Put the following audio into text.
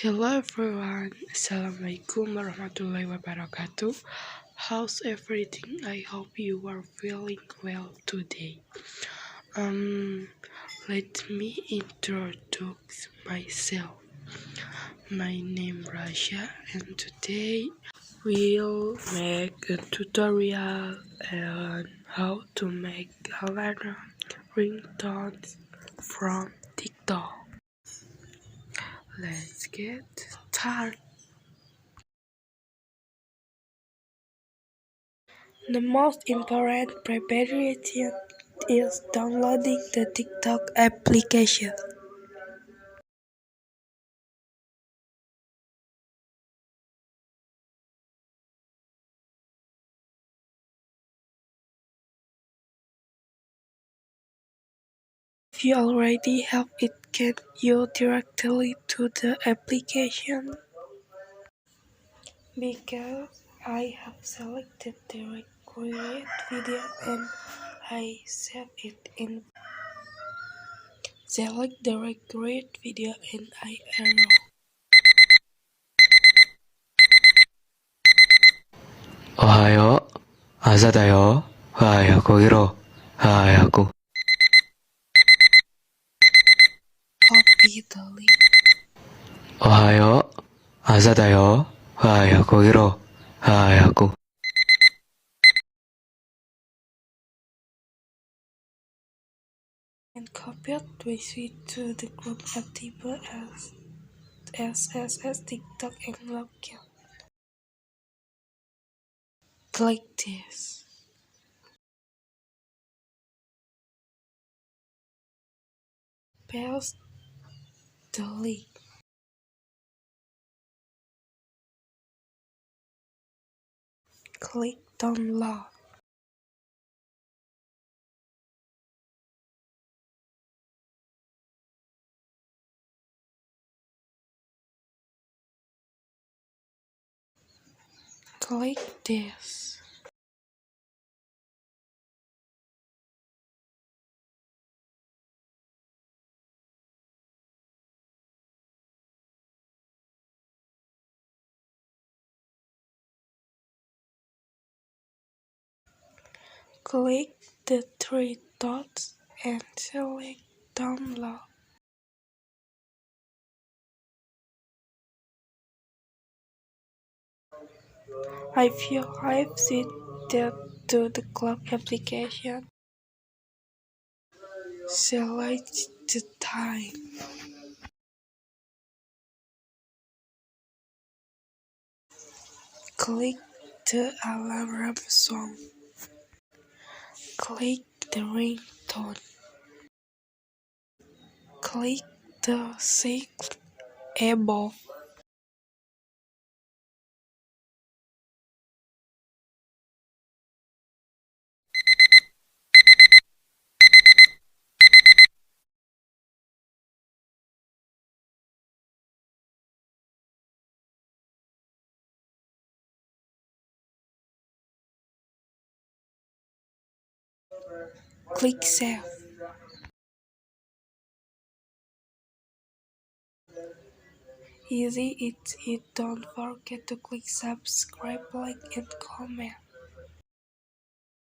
Hello everyone, Assalamualaikum warahmatullahi wabarakatuh. How's everything? I hope you are feeling well today. Let me introduce myself. My name Rasya and today we'll make a tutorial on how to make Aulina ringtones from TikTok. Let's get started. The most important preparation is downloading the TikTok application. If you already have it, get you directly to the application. Because I have selected the required video and I save it in. Select the required video and I arrow. Ohayo, asa da yo. Hai, aku Hiro. Hai, aku. Copy the link. Ohayo, asa da yo. Hai, aku Hiro. Hai, aku. And copy it with to the group active as TikTok and login. Click this. Paste the link. Click download. Click this. Click the three dots and select download. If you have set that to the clock application, select the time. Click the alarm song. Click the ringtone. Click the six above. Click save. Easy, it's it. Don't forget to click subscribe, like, and comment.